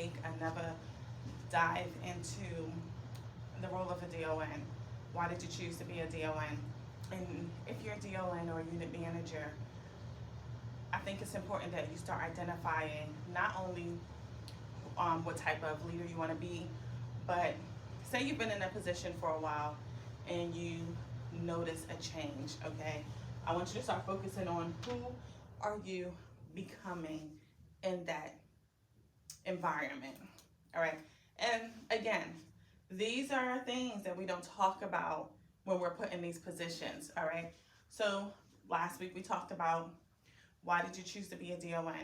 take another dive into the role of a DON. Why did you choose to be a DON? And if you're a DON or a unit manager, I think it's important that you start identifying not only what type of leader you want to be, but say you've been in a position for a while and you notice a change, okay? I want you to start focusing on who are you becoming in that environment, all right? And again, these are things that we don't talk about when we're put in these positions, all right? So last week we talked about why did you choose to be a DON,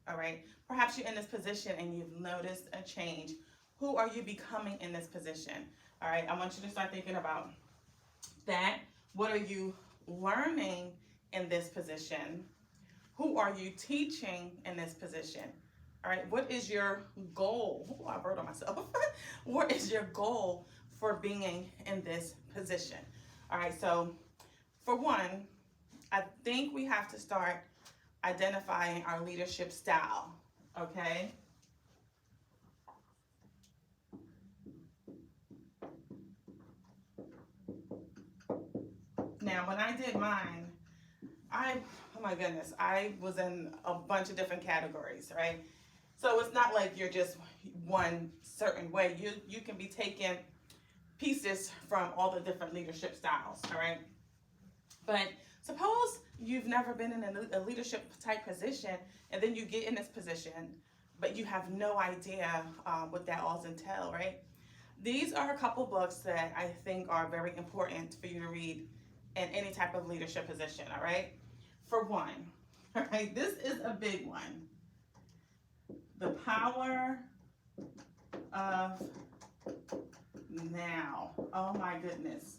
all right? Perhaps you're in this position and you've noticed a change. Who are you becoming in this position, all right? I want you to start thinking about that. What are you learning in this position? Who are you teaching in this position? All right, what is your goal? Oh, I wrote on myself. What is your goal for being in this position? All right, so for one, I think we have to start identifying our leadership style, okay? Now, when I did mine, oh my goodness, I was in a bunch of different categories, right? So it's not like you're just one certain way. You can be taking pieces from all the different leadership styles, all right? But suppose you've never been in a leadership type position and then you get in this position, but you have no idea what that all entails, right? These are a couple books that I think are very important for you to read in any type of leadership position, all right? For one, all right, this is a big one. The Power of Now. Oh my goodness.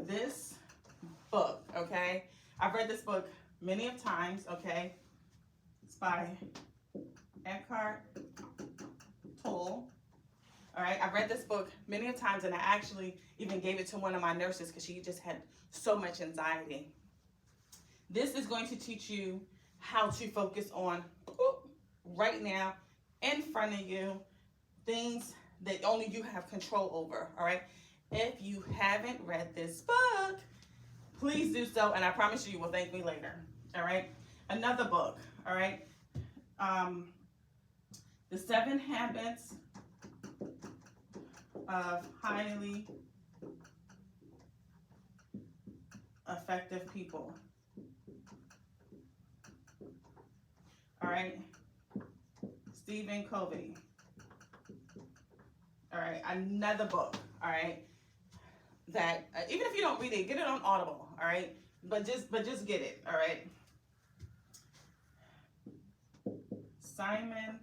This book, okay? I've read this book many of times, okay? It's by Eckhart Tolle. All right, I've read this book many of times, and I actually even gave it to one of my nurses because she just had so much anxiety. This is going to teach you how to focus on right now, in front of you, things that only you have control over, all right? If you haven't read this book, please do so, and I promise you will thank me later, all right? Another book, all right? The 7 Habits of Highly Effective People. All right, Stephen Covey. All right, another book. All right, that even if you don't read it, get it on Audible. All right, but just get it. All right. Simon,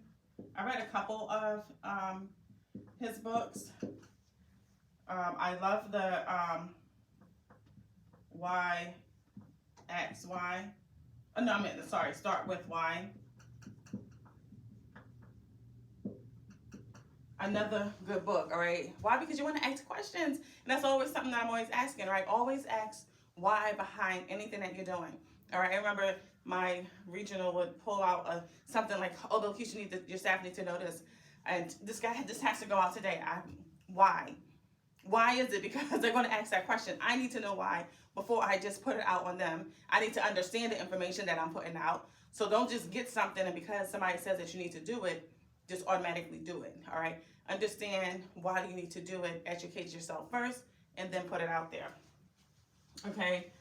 I read a couple of his books. I love the Why X Y. Oh, no, Start with Why. Another good book, all right? Why? Because you want to ask questions. And that's always something that I'm always asking, right? Always ask why behind anything that you're doing. All right, I remember my regional would pull out something like, oh, Bilquis, your staff need to know this. And this has to go out today. Why? Why is it? Because they're going to ask that question. I need to know why before I just put it out on them. I need to understand the information that I'm putting out. So don't just get something and because somebody says that you need to do it, just automatically do it, all right? Understand why do you need to do it, educate yourself first, and then put it out there, okay?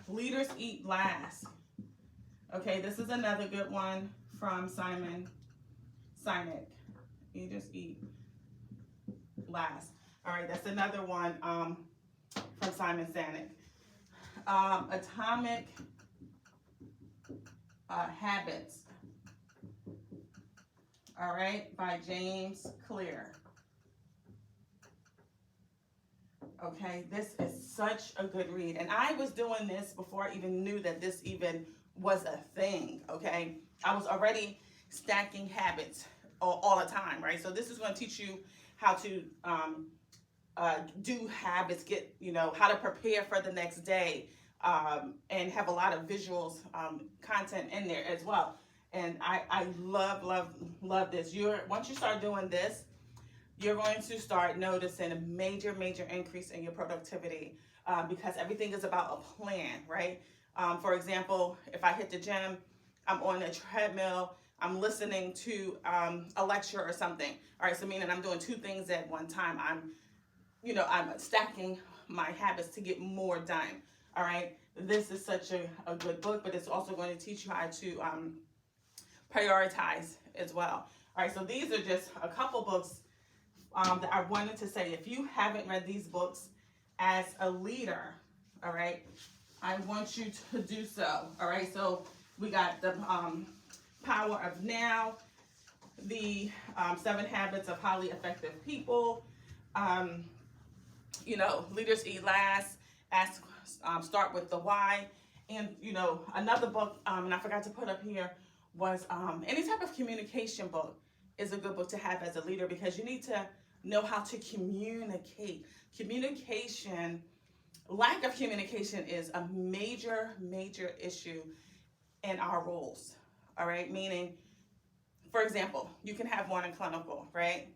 Leaders Eat Last. Okay, this is another good one from Simon Sinek. Leaders Eat Last. All right, that's another one from Simon Sinek. Atomic Habits. All right, by James Clear. Okay, this is such a good read. And I was doing this before I even knew that this even was a thing, okay? I was already stacking habits all the time, right? So this is going to teach you how to do habits, how to prepare for the next day, and have a lot of visuals content in there as well. And I love this. Once you start doing this, you're going to start noticing a major increase in your productivity, because everything is about a plan, right? For example, if I hit the gym, I'm on a treadmill, I'm listening to a lecture or something. All right, so meaning I'm doing two things at one time. I'm stacking my habits to get more done. All right, this is such a good book, but it's also going to teach you how to prioritize as well. All right, so these are just a couple books that I wanted to say. If you haven't read these books as a leader, all right, I want you to do so. All right, so we got the Power of Now, the 7 Habits of Highly Effective People, Leaders Eat Last, Start with the Why, and another book, and I forgot to put up here, was any type of communication book is a good book to have as a leader, because you need to know how to communicate. Lack of communication is a major issue in our roles. All right, meaning, for example, you can have one in clinical, right?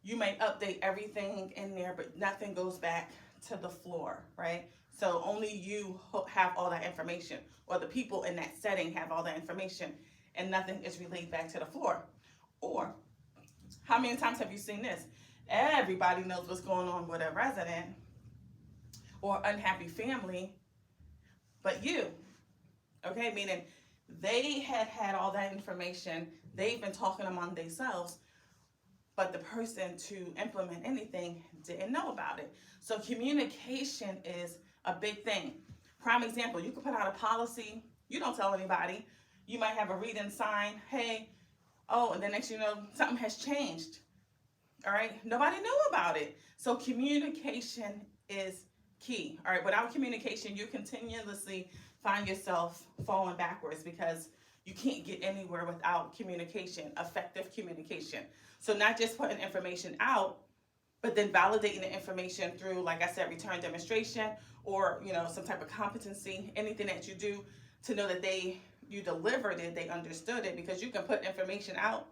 You may update everything in there, but nothing goes back to the floor, right? So only you have all that information, or the people in that setting have all that information, and nothing is relayed back to the floor. Or how many times have you seen this? Everybody knows what's going on with a resident or unhappy family, but you, okay? Meaning they had all that information, they've been talking among themselves, but the person to implement anything didn't know about it. So communication is a big thing. Prime example, you could put out a policy, you don't tell anybody. You might have a read-in sign, hey, and the next you know, something has changed. All right, nobody knew about it. So communication is key. All right, without communication, you continuously find yourself falling backwards, because you can't get anywhere without communication, effective communication. So not just putting information out, but then validating the information through, like I said, return demonstration, or some type of competency, anything that you do to know that you delivered it, they understood it, because you can put information out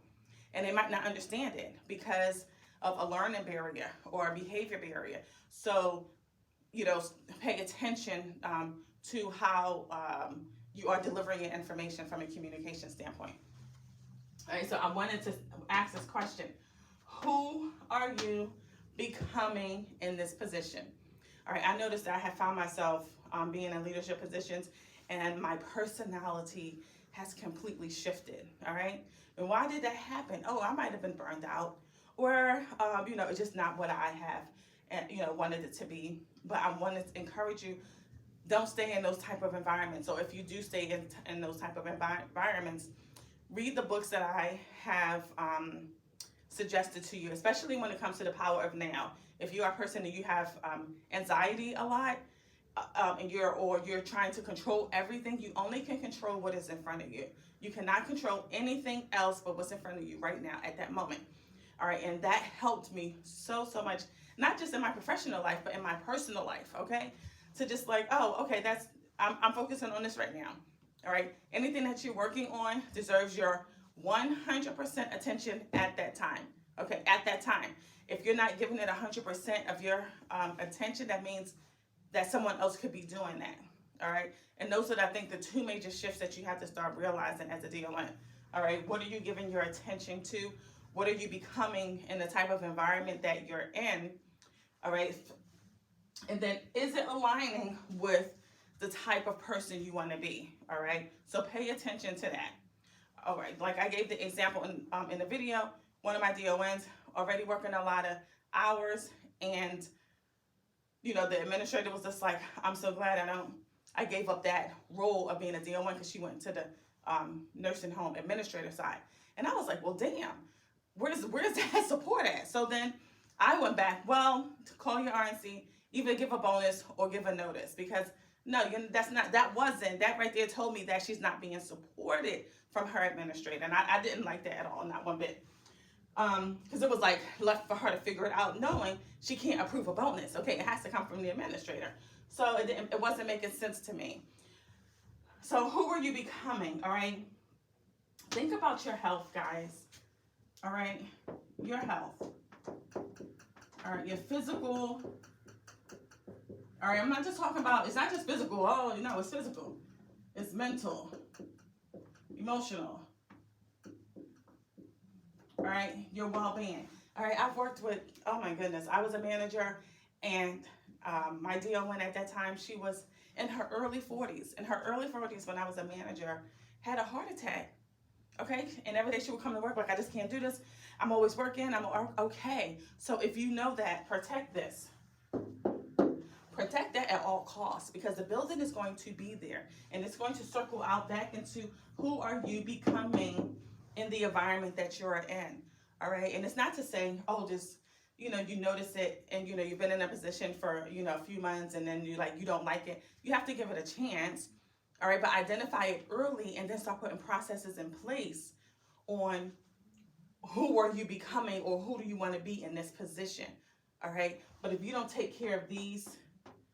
and they might not understand it because of a learning barrier or a behavior barrier. So, pay attention to how you are delivering your information from a communication standpoint. All right, so I wanted to ask this question. Who are you becoming in this position? All right, I noticed that I have found myself being in leadership positions, and my personality has completely shifted. All right, and why did that happen? I might have been burned out, or it's just not what I have, and wanted it to be. But I wanted to encourage you: don't stay in those type of environments. So if you do stay in those type of environments, read the books that I have suggested to you, especially when it comes to the Power of Now. If you are a person that you have anxiety a lot, and you're trying to control everything, you only can control what is in front of you. You cannot control anything else but what's in front of you right now at that moment. All right, and that helped me so much, not just in my professional life, but in my personal life. Okay, to just I'm focusing on this right now. All right, anything that you're working on deserves your 100% attention at that time. Okay, at that time. If you're not giving it 100% of your attention, that means that someone else could be doing that. All right, and those are, I think, the 2 major shifts that you have to start realizing as a DON. All right, what are you giving your attention to? What are you becoming in the type of environment that you're in? All right, and then is it aligning with the type of person you want to be? All right, so pay attention to that. All right, like I gave the example in the video, one of my DONs already working a lot of hours, and the administrator was just like, I'm so glad I gave up that role of being a DON, because she went to the nursing home administrator side. And I was like, well, damn, where's that support at? So then I went back, well, to call your RNC, either give a bonus or give a notice, because no, that right there told me that she's not being supported from her administrator. And I didn't like that at all, not one bit. Because it was like left for her to figure it out, knowing she can't approve a bonus. Okay, it has to come from the administrator. So it wasn't making sense to me. So who are you becoming? All right, Think about your health, guys. All right, your health. All right, your physical. All right, I'm not just talking about, it's not just physical. Oh, no, it's physical. It's mental, emotional. All right, your well-being. All right, I've worked with, oh my goodness, I was a manager, and my DON at that time, she was in her early 40s. In her early 40s, when I was a manager, had a heart attack. Okay, and every day she would come to work like, I just can't do this. I'm always working. I'm okay. So if you know that, protect this. Protect that at all costs, because the building is going to be there, and it's going to circle out back into who are you becoming in the environment that you're in. All right, and it's not to say, oh, just, you notice it, and you've been in a position for a few months, and then you don't like it. You have to give it a chance. All right, but identify it early, and then start putting processes in place on who are you becoming, or who do you want to be in this position. All right, but if you don't take care of these,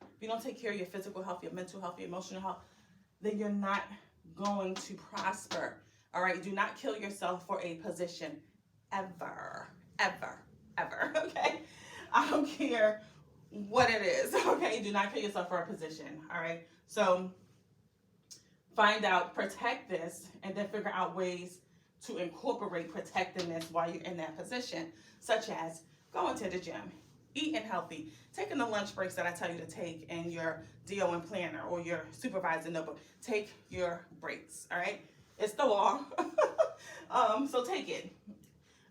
if you don't take care of your physical health, your mental health, your emotional health, then you're not going to prosper. All right, do not kill yourself for a position, ever, ever, ever. Okay, I don't care what it is. Okay, do not kill yourself for a position. All right, so find out, protect this, and then figure out ways to incorporate protecting this while you're in that position, such as going to the gym, eating healthy, taking the lunch breaks that I tell you to take in your DON planner or your supervisor notebook. Take your breaks, all right? It's the law, so take it.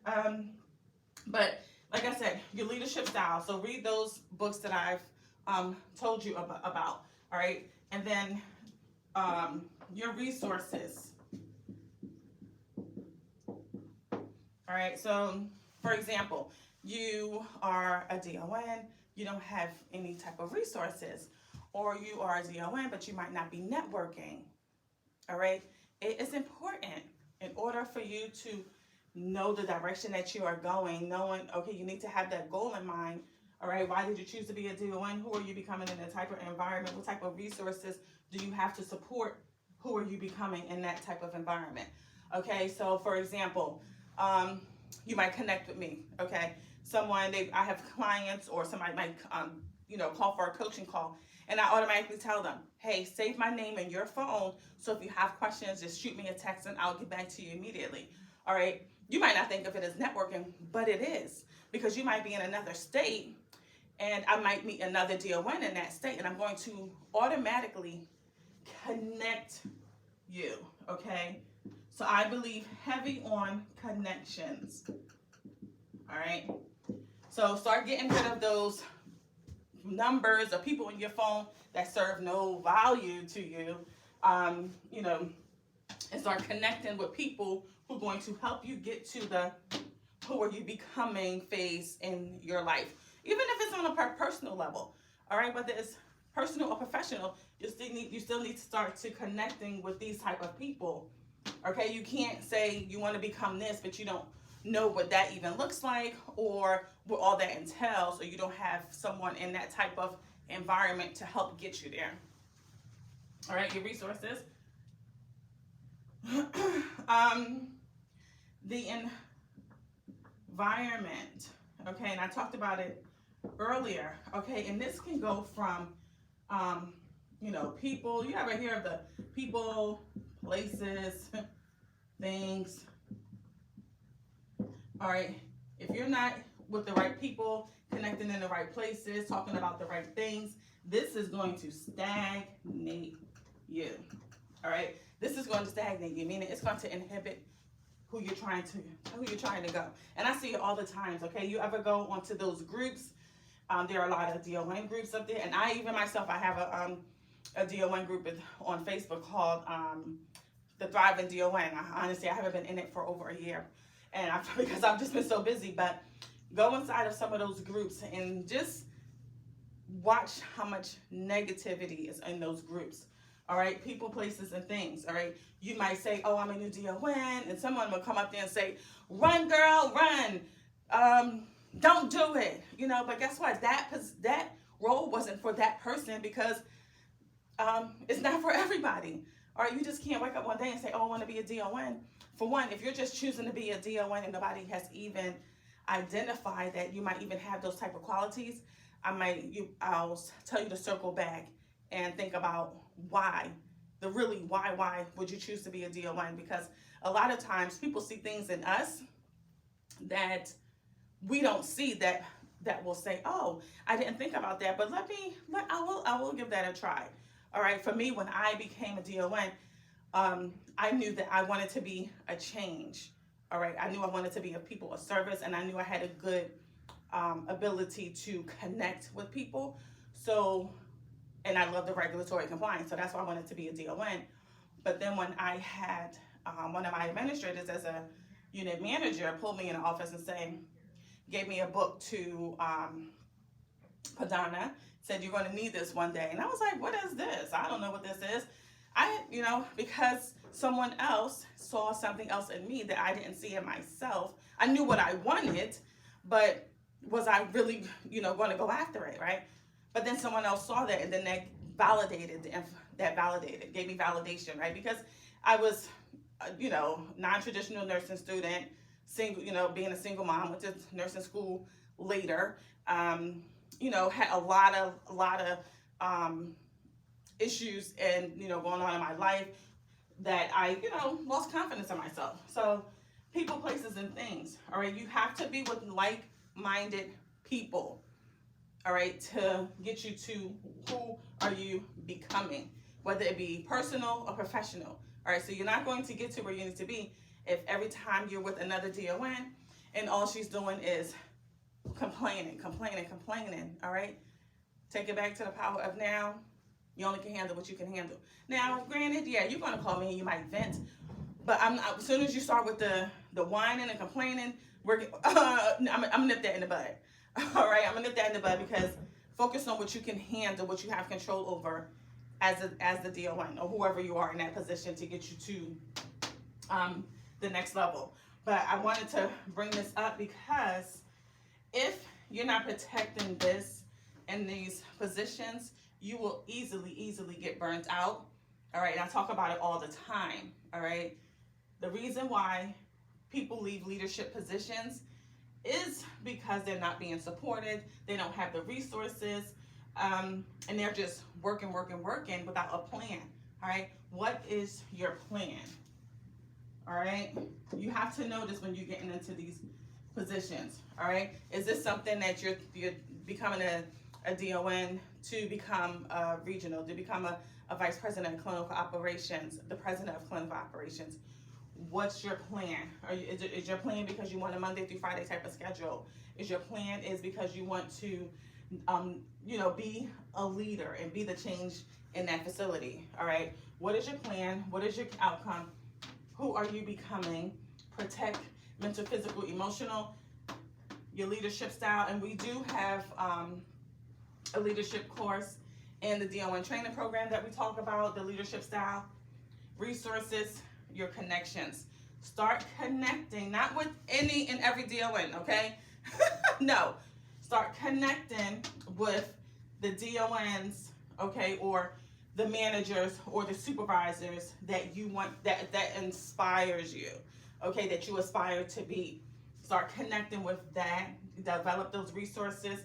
But like I said, your leadership style. So read those books that I've told you about, all right? And then your resources. All right, so for example, you are a DON, you don't have any type of resources, or you are a DON, but you might not be networking. All right, it is important in order for you to know the direction that you are going, knowing, okay, you need to have that goal in mind. All right, why did you choose to be a DON? Who are you becoming in the type of environment? What type of resources do you have to support? Who are you becoming in that type of environment? Okay, so for example, you might connect with me. Okay, I have clients, or somebody might call for a coaching call, and I automatically tell them, hey, save my name in your phone, so if you have questions, just shoot me a text and I'll get back to you immediately. All right, you might not think of it as networking, but it is, because you might be in another state, and I might meet another DON in that state, and I'm going to automatically connect you. Okay, so I believe heavy on connections. All right, so start getting rid of those numbers or people in your phone that serve no value to you, and start connecting with people who are going to help you get to the who are you becoming phase in your life, even if it's on a personal level. All right, whether it's personal or professional, you still need to start to connecting with these type of people. Okay, you can't say you want to become this, but you don't know what that even looks like, or what all that entails, or you don't have someone in that type of environment to help get you there. All right, your resources. The environment. Okay, and I talked about it earlier. Okay, and this can go from people. You ever hear of the people, places, things? All right, if you're not with the right people, connecting in the right places, talking about the right things, this is going to stagnate you. All right, this is going to stagnate you, meaning it's going to inhibit who you're trying to go. And I see it all the times. Okay, you ever go onto those groups? There are a lot of DON groups up there, and I even myself, I have a DON group on Facebook called the Thriving DON. Honestly, I haven't been in it for over a year, and because I've just been so busy. But go inside of some of those groups and just watch how much negativity is in those groups. All right, people, places, and things. All right, you might say, oh, I'm a new DON, and someone will come up there and say, run, girl, run. Don't do it. But guess what? That role wasn't for that person, because it's not for everybody. All right, you just can't wake up one day and say, oh, I want to be a DON. For one, if you're just choosing to be a DON and nobody has even identified that you might even have those type of qualities, I'll tell you to circle back and think about why. Why would you choose to be a DON? Because a lot of times people see things in us that we don't see, that will say, oh, I didn't think about that, but I will give that a try. All right, for me, when I became a DON, I knew that I wanted to be a change. All right, I knew I wanted to be a people of service, and I knew I had a good ability to connect with people. So, and I love the regulatory compliance, so that's why I wanted to be a DON. But then when I had one of my administrators as a unit manager pulled me in the office and gave me a book to Padana, said, you're going to need this one day. And I was like, what is this? I don't know what this is. Because someone else saw something else in me that I didn't see in myself. I knew what I wanted, but was I really, going to go after it, right? But then someone else saw that, and then that gave me validation, right? Because I was, non-traditional nursing student, single, being a single mom, went to nursing school later, had a lot of issues and, going on in my life that I, lost confidence in myself. So people, places, and things, all right? You have to be with like-minded people, all right, to get you to who are you becoming, whether it be personal or professional, all right? So you're not going to get to where you need to be if every time you're with another DON and all she's doing is complaining, all right? Take it back to the power of now. You only can handle what you can handle. Now, granted, yeah, you're gonna call me and you might vent, but as soon as you start with the whining and complaining, I'm gonna nip that in the bud. All right, I'm gonna nip that in the bud, because focus on what you can handle, what you have control over as the DON or whoever you are in that position to get you to the next level. But I wanted to bring this up because if you're not protecting this in these positions, you will easily get burnt out. All right, and I talk about it all the time. All right, the reason why people leave leadership positions is because they're not being supported, they don't have the resources, and they're just working without a plan. All right, what is your plan? All right, you have to know this when you're getting into these positions. All right, is this something that you're becoming a DON to become a regional, to become a vice president of clinical operations, the president of clinical operations? What's your plan? Is your plan because you want a Monday through Friday type of schedule? Is your plan because you want to, be a leader and be the change in that facility? All right. What is your plan? What is your outcome? Who are you becoming? Protect mental, physical, emotional, your leadership style. And we do have a leadership course in the DON training program that we talk about, the leadership style, resources, your connections. Start connecting, not with any and every DON, okay? No, start connecting with the DONs, okay, or the managers or the supervisors that you want, that inspires you, okay, that you aspire to be. Start connecting with that, develop those resources,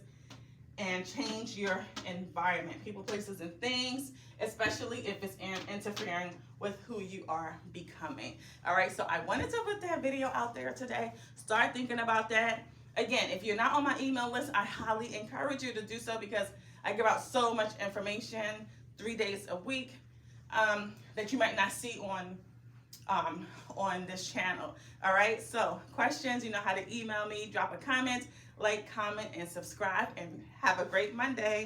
and change your environment, people, places, and things, especially if it's interfering with who you are becoming. All right, so I wanted to put that video out there today. Start thinking about that. Again, if you're not on my email list, I highly encourage you to do so, because I give out so much information 3 days a week that you might not see on this channel. All right, so questions, you know how to email me, drop a comment, like, comment, and subscribe, and have a great Monday.